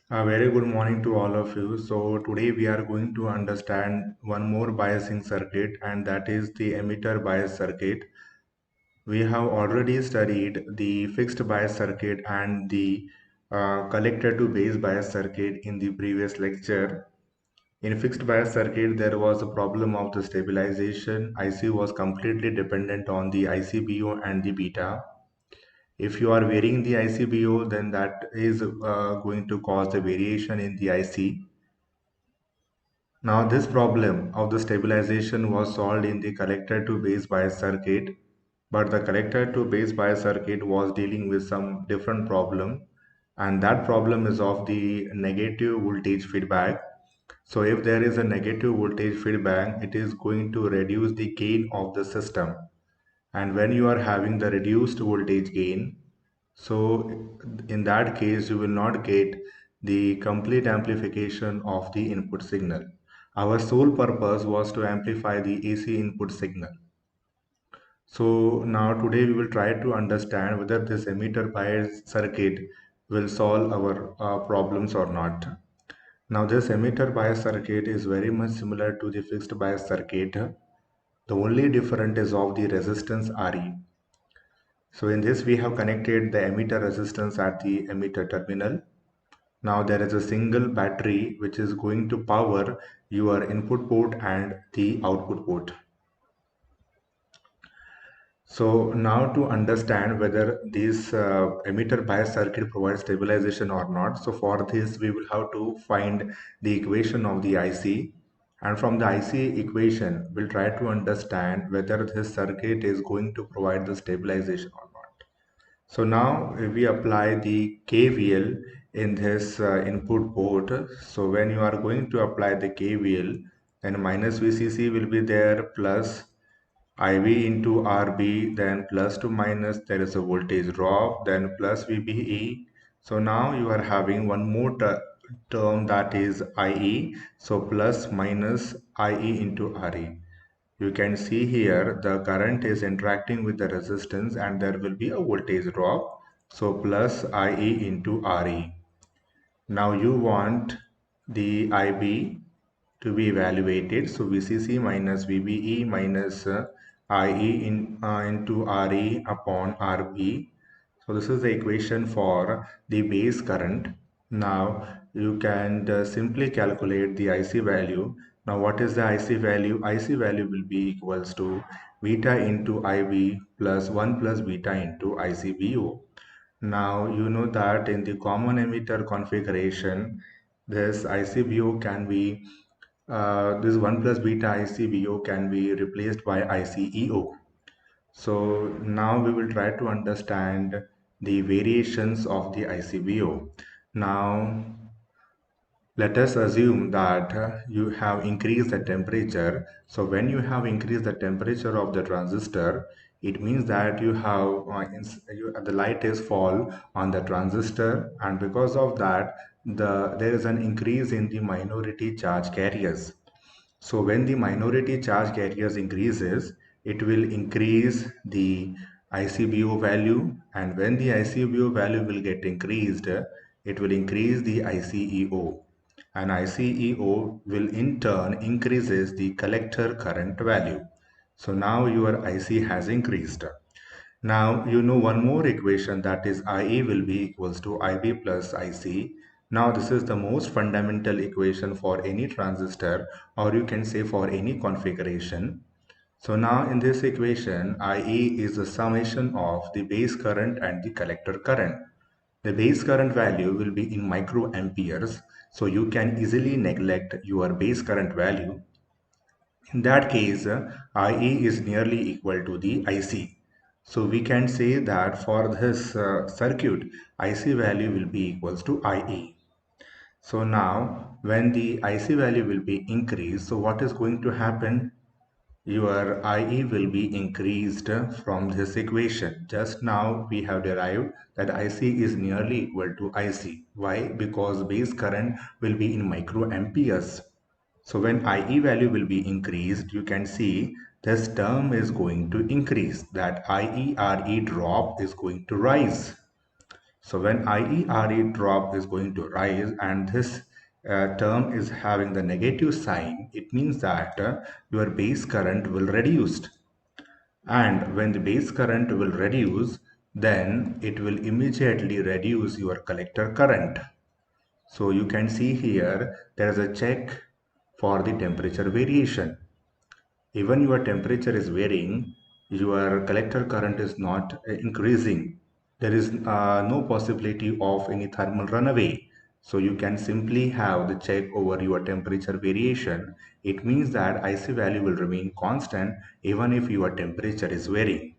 A very good morning to all of you. So today we are going to understand one more biasing circuit, and that is the emitter bias circuit. We have already studied the fixed bias circuit and the collector to base bias circuit in the previous lecture. In fixed bias circuit, there was a problem of the stabilization. IC was completely dependent on the ICBO and the beta. If you are varying the ICBO, then that is going to cause the variation in the IC. Now, this problem of the stabilization was solved in the collector to base bias circuit, but the collector to base bias circuit was dealing with some different problem, and that problem is of the negative voltage feedback. So, if there is a negative voltage feedback, it is going to reduce the gain of the system, and when you are having the reduced voltage gain, so in that case, you will not get the complete amplification of the input signal. Our sole purpose was to amplify the AC input signal. So now today we will try to understand whether this emitter bias circuit will solve our problems or not. Now this emitter bias circuit is very much similar to the fixed bias circuit. The only difference is of the resistance RE. So in this we have connected the emitter resistance at the emitter terminal. Now there is a single battery which is going to power your input port and the output port. So now to understand whether this emitter bias circuit provides stabilization or not. So for this we will have to find the equation of the IC, and from the IC equation we'll try to understand whether this circuit is going to provide the stabilization or not. So now we apply the KVL in this input port. So when you are going to apply the KVL, then minus VCC will be there, plus IV into RB, then plus to minus there is a voltage drop, then plus VBE. So now you are having one more term, that is IE. So plus minus IE into RE. You can see here the current is interacting with the resistance and there will be a voltage drop. So plus IE into RE. Now you want the IB to be evaluated. So VCC minus VBE minus IE into RE upon RB. So this is the equation for the base current. Now you can simply calculate the IC value. Now what is the IC value? IC value will be equals to beta into IB plus 1 plus beta into ICBO. Now you know that in the common emitter configuration, this ICBO can be this 1 plus beta ICBO can be replaced by ICEO. So now we will try to understand the variations of the ICBO. Now let us assume that you have increased the temperature. So when you have increased the temperature of the transistor, it means that you have the light is fall on the transistor, and because of that there is an increase in the minority charge carriers. So when the minority charge carriers increases, it will increase the ICBO value, and when the ICBO value will get increased, it will increase the ICEO, and ICEO will in turn increases the collector current value. So now your IC has increased. Now you know one more equation, that is IE will be equals to IB plus IC. Now this is the most fundamental equation for any transistor, or you can say for any configuration. So now in this equation, IE is the summation of the base current and the collector current. The base current value will be in microamperes, so you can easily neglect your base current value. In that case, IE is nearly equal to the IC. So we can say that for this circuit, IC value will be equals to IE. So now when the IC value will be increased, so what is going to happen? Your IE will be increased from this equation. Just now we have derived that IC is nearly equal to IC. Why? Because base current will be in microamperes. So when IE value will be increased, you can see this term is going to increase, that IERE drop is going to rise. So when IERE drop is going to rise and this term is having the negative sign, it means that your base current will reduce. And when the base current will reduce, then it will immediately reduce your collector current. So you can see here there is a check for the temperature variation. Even your temperature is varying, your collector current is not increasing. There is no possibility of any thermal runaway. So you can simply have the check over your temperature variation. It means that IC value will remain constant even if your temperature is varying.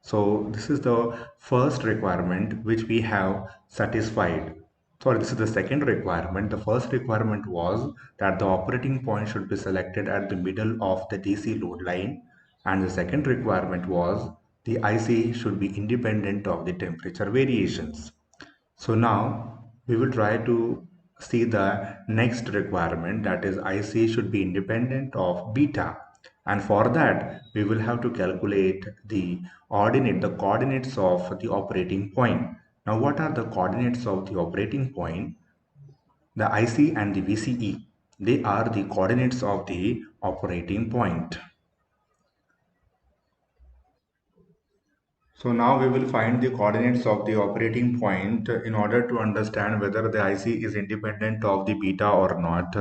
So this is the first requirement which we have satisfied. Sorry, this is the second requirement. The first requirement was that the operating point should be selected at the middle of the DC load line. And the second requirement was the IC should be independent of the temperature variations. So now we will try to see the next requirement, that is IC should be independent of beta. And for that we will have to calculate the coordinates of the operating point. Now what are the coordinates of the operating point? The IC and the VCE. They are the coordinates of the operating point. So now we will find the coordinates of the operating point in order to understand whether the IC is independent of the beta or not.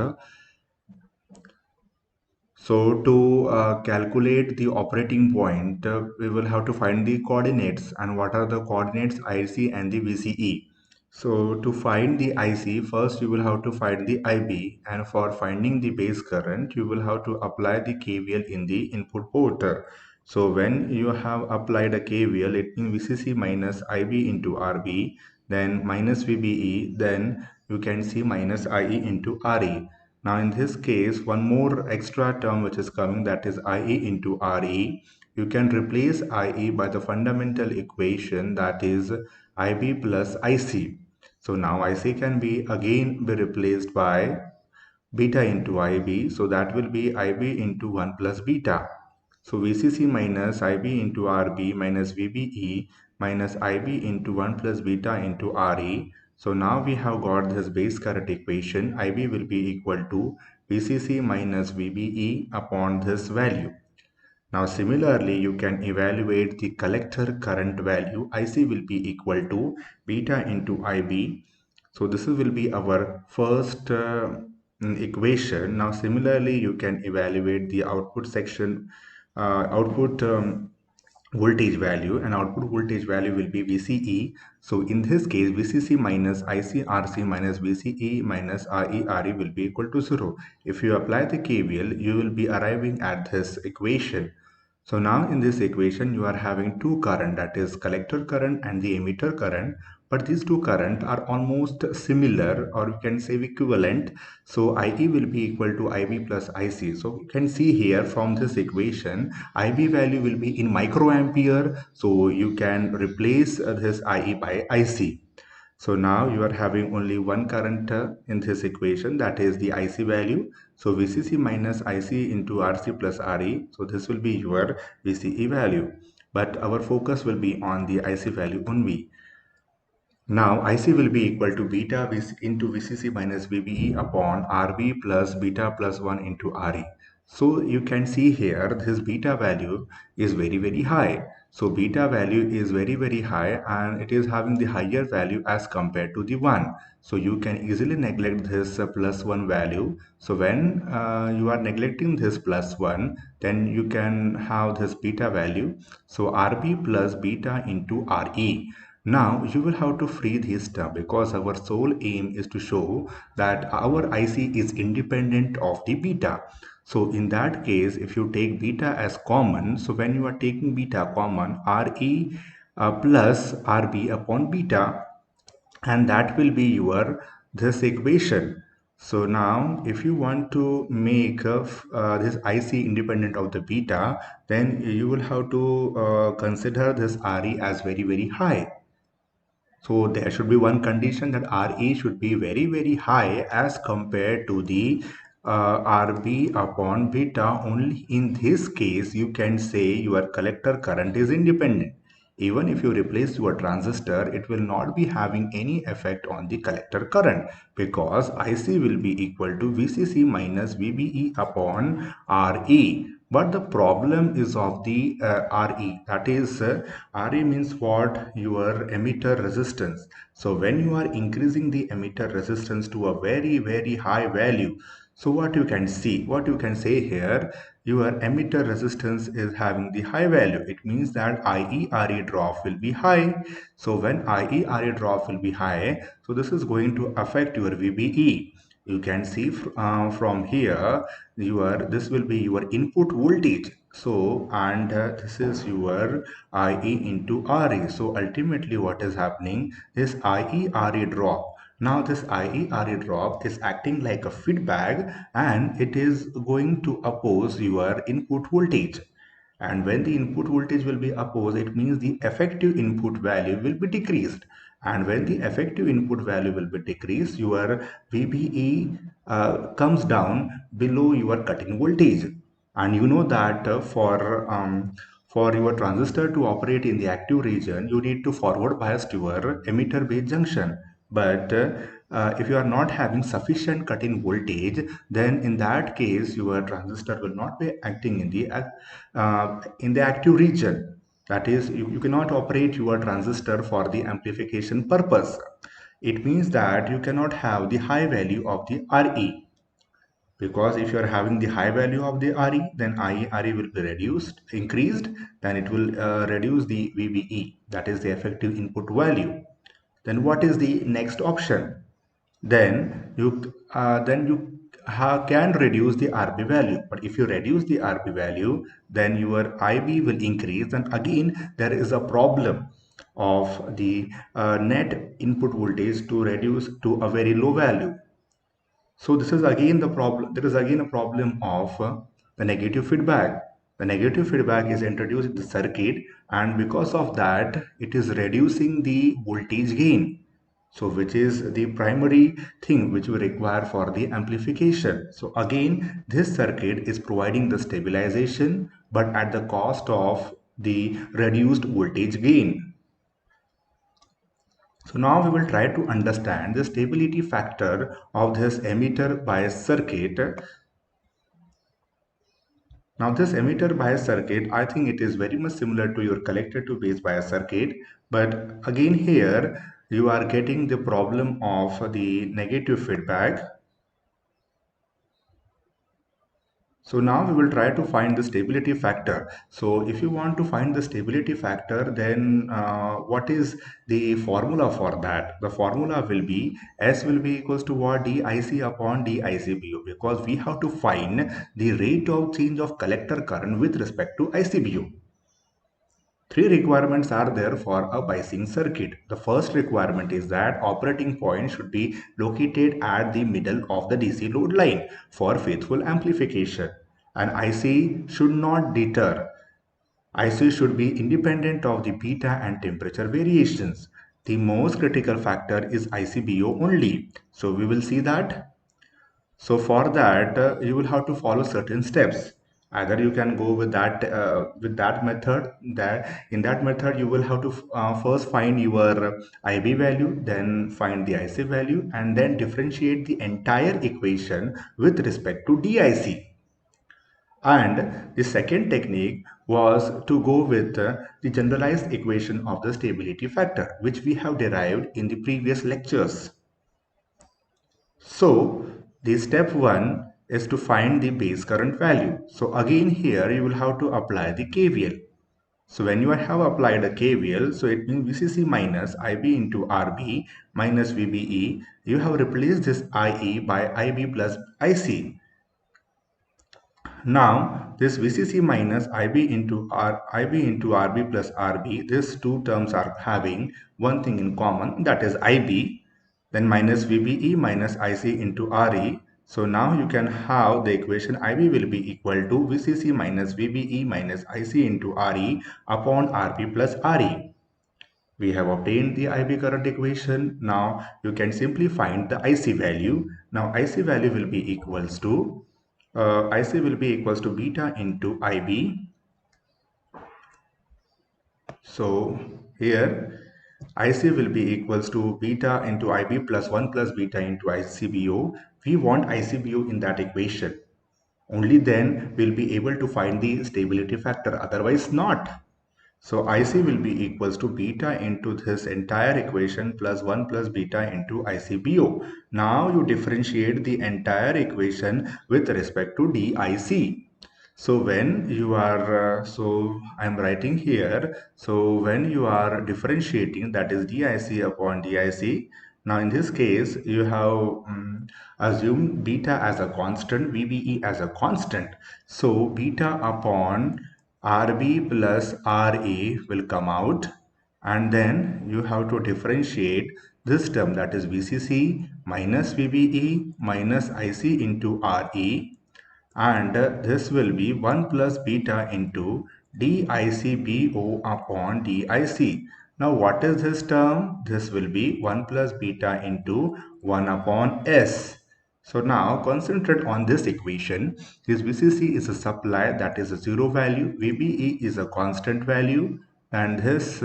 So to calculate the operating point, we will have to find the coordinates. And what are the coordinates? IC and the VCE. So to find the IC, first you will have to find the IB, and for finding the base current, you will have to apply the KVL in the input port. So when you have applied a KVL, it means VCC minus IB into RB, then minus VBE, then you can see minus IE into RE. Now in this case, one more extra term which is coming, that is IE into RE. You can replace IE by the fundamental equation, that is IB plus IC. So now IC can be again be replaced by beta into IB. So that will be IB into 1 plus beta. So VCC minus IB into RB minus VBE minus IB into 1 plus beta into RE. So now we have got this base current equation. IB will be equal to VCC minus VBE upon this value. Now similarly, you can evaluate the collector current value. IC will be equal to beta into IB. So this will be our first equation. Now similarly, you can evaluate the output section, output voltage value, and output voltage value will be VCE. So in this case, VCC minus ICRC minus VCE minus RERE will be equal to 0. If you apply the KVL, you will be arriving at this equation. So now in this equation, you are having two current, that is collector current and the emitter current. But these two current are almost similar, or you can say equivalent. So IE will be equal to IB plus IC. So you can see here from this equation, IB value will be in microampere. So you can replace this IE by IC. So now you are having only one current in this equation, that is the IC value. So VCC minus IC into RC plus RE. So this will be your VCE value. But our focus will be on the IC value only. Now IC will be equal to beta into VCC minus VBE upon RB plus beta plus 1 into RE. So you can see here this beta value is very high. So beta value is very high, and it is having the higher value as compared to the 1. So you can easily neglect this plus 1 value. So when you are neglecting this plus 1, then you can have this beta value. So RB plus beta into RE. Now you will have to free this term, because our sole aim is to show that our IC is independent of the beta. So in that case, if you take beta as common, so when you are taking beta common, Re plus Rb upon beta, and that will be your this equation. So now if you want to make this IC independent of the beta, then you will have to consider this Re as very high. So there should be one condition, that Re should be very high as compared to the Rb upon beta. Only in this case you can say your collector current is independent. Even if you replace your transistor, it will not be having any effect on the collector current, because IC will be equal to VCC minus VBE upon RE. But the problem is of the RE. That is, RE means what? Your emitter resistance. So when you are increasing the emitter resistance to a very, very high value, so what you can say here, your emitter resistance is having the high value. It means that IERE drop will be high. So when IERE drop will be high, so this is going to affect your VBE. You can see from here, this will be your input voltage. So, and this is your IE into RE. So ultimately what is happening is IERE drop. Now this IERE drop is acting like a feedback, and it is going to oppose your input voltage. And when the input voltage will be opposed, it means the effective input value will be decreased. And when the effective input value will be decreased, your VBE comes down below your cutting voltage. And you know that for your transistor to operate in the active region, you need to forward bias to your emitter base junction. But if you are not having sufficient cut-in voltage, then in that case your transistor will not be acting in the active region. That is, you cannot operate your transistor for the amplification purpose. It means that you cannot have the high value of the RE, because if you are having the high value of the RE, then RE will be increased, then it will reduce the VBE, that is the effective input value. Then what is the next option? Then you can reduce the RB value. But if you reduce the RB value, then your IB will increase. And again, there is a problem of the net input voltage to reduce to a very low value. So this is again the problem. There is again a problem of the negative feedback. The negative feedback is introduced in the circuit, and because of that, it is reducing the voltage gain. So which is the primary thing which we require for the amplification. So again, this circuit is providing the stabilization, but at the cost of the reduced voltage gain. So now we will try to understand the stability factor of this emitter bias circuit. Now this emitter bias circuit, I think it is very much similar to your collector to base bias circuit, but again here you are getting the problem of the negative feedback. So now we will try to find the stability factor. So if you want to find the stability factor, then what is the formula for that? The formula will be S will be equals to what? DIC upon DICBU, because we have to find the rate of change of collector current with respect to ICBU. Three requirements are there for a biasing circuit. The first requirement is that operating point should be located at the middle of the DC load line for faithful amplification. And IC should not deter. IC should be independent of the beta and temperature variations. The most critical factor is ICBO only. So we will see that. So for that, you will have to follow certain steps. Either you can go with that method. That in that method, you will have to first find your IB value, then find the IC value, and then differentiate the entire equation with respect to DIC. And the second technique was to go with the generalized equation of the stability factor, which we have derived in the previous lectures. So the step 1 is to find the base current value. So again here you will have to apply the KVL. So when you have applied a KVL, so it means VCC minus IB into RB minus VBE, you have replaced this IE by IB plus IC. Now this VCC minus IB into RB plus RB, these two terms are having one thing in common, that is IB, then minus VBE minus IC into RE. So now you can have the equation IB will be equal to VCC minus VBE minus IC into RE upon RB plus RE. We have obtained the IB current equation. Now you can simply find the IC value. Now IC value will be equals to IC will be equals to beta into IB So here IC will be equals to beta into IB plus 1 plus beta into ICBO. We want ICBO in that equation. Only then we'll be able to find the stability factor, otherwise not. So IC will be equals to beta into this entire equation plus 1 plus beta into ICBO. Now you differentiate the entire equation with respect to DIC. So when you are, so I'm writing here, so when you are differentiating, that is DIC upon DIC. Now in this case, you have assumed beta as a constant, VBE as a constant. So beta upon RB plus RA will come out, and then you have to differentiate this term, that is VCC minus VBE minus IC into RE, and this will be 1 plus beta into DICBO upon DIC. Now what is this term? This will be 1 plus beta into 1 upon S. So now concentrate on this equation. This VCC is a supply, that is a zero value. VBE is a constant value, and this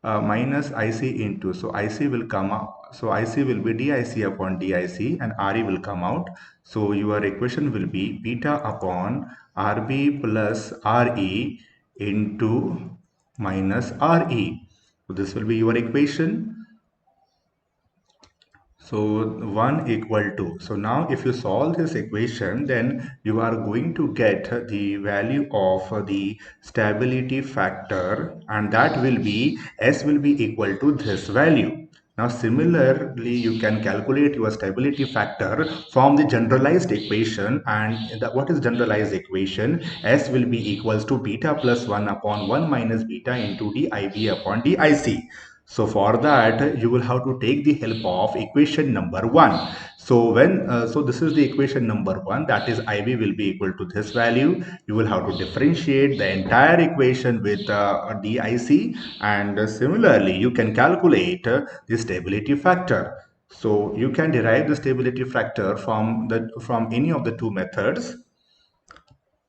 minus IC into, so IC will come out. So IC will be DIC upon DIC, and RE will come out. So your equation will be beta upon RB plus RE into minus RE. So this will be your equation. So 1 equal to. So now if you solve this equation, then you are going to get the value of the stability factor, and that will be S will be equal to this value. Now similarly, you can calculate your stability factor from the generalized equation, and what is generalized equation? S will be equals to beta plus 1 upon 1 minus beta into dIB upon DIC. So for that, you will have to take the help of equation number 1. So so this is the equation number 1, that is IB will be equal to this value. You will have to differentiate the entire equation with DIC, and similarly you can calculate the stability factor. So you can derive the stability factor from any of the two methods.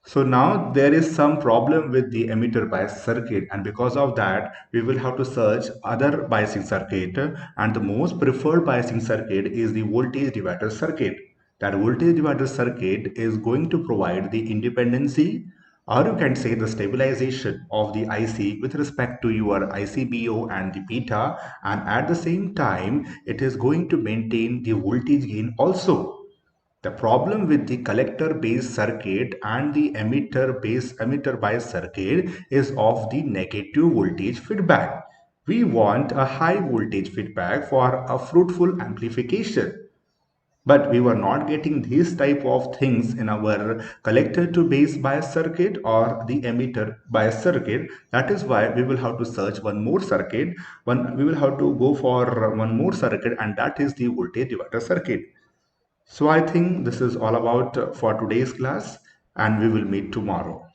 So now there is some problem with the emitter bias circuit, and because of that we will have to search other biasing circuit, and the most preferred biasing circuit is the voltage divider circuit. That voltage divider circuit is going to provide the independency, or you can say the stabilization of the IC with respect to your ICBO and the beta, and at the same time it is going to maintain the voltage gain also. The problem with the collector based circuit and the emitter bias circuit is of the negative voltage feedback. We want a high voltage feedback for a fruitful amplification. But we were not getting these type of things in our collector to base bias circuit or the emitter bias circuit. That is why we will have to search one more circuit. We will have to go for one more circuit, and that is the voltage divider circuit. So I think this is all about for today's class, and we will meet tomorrow.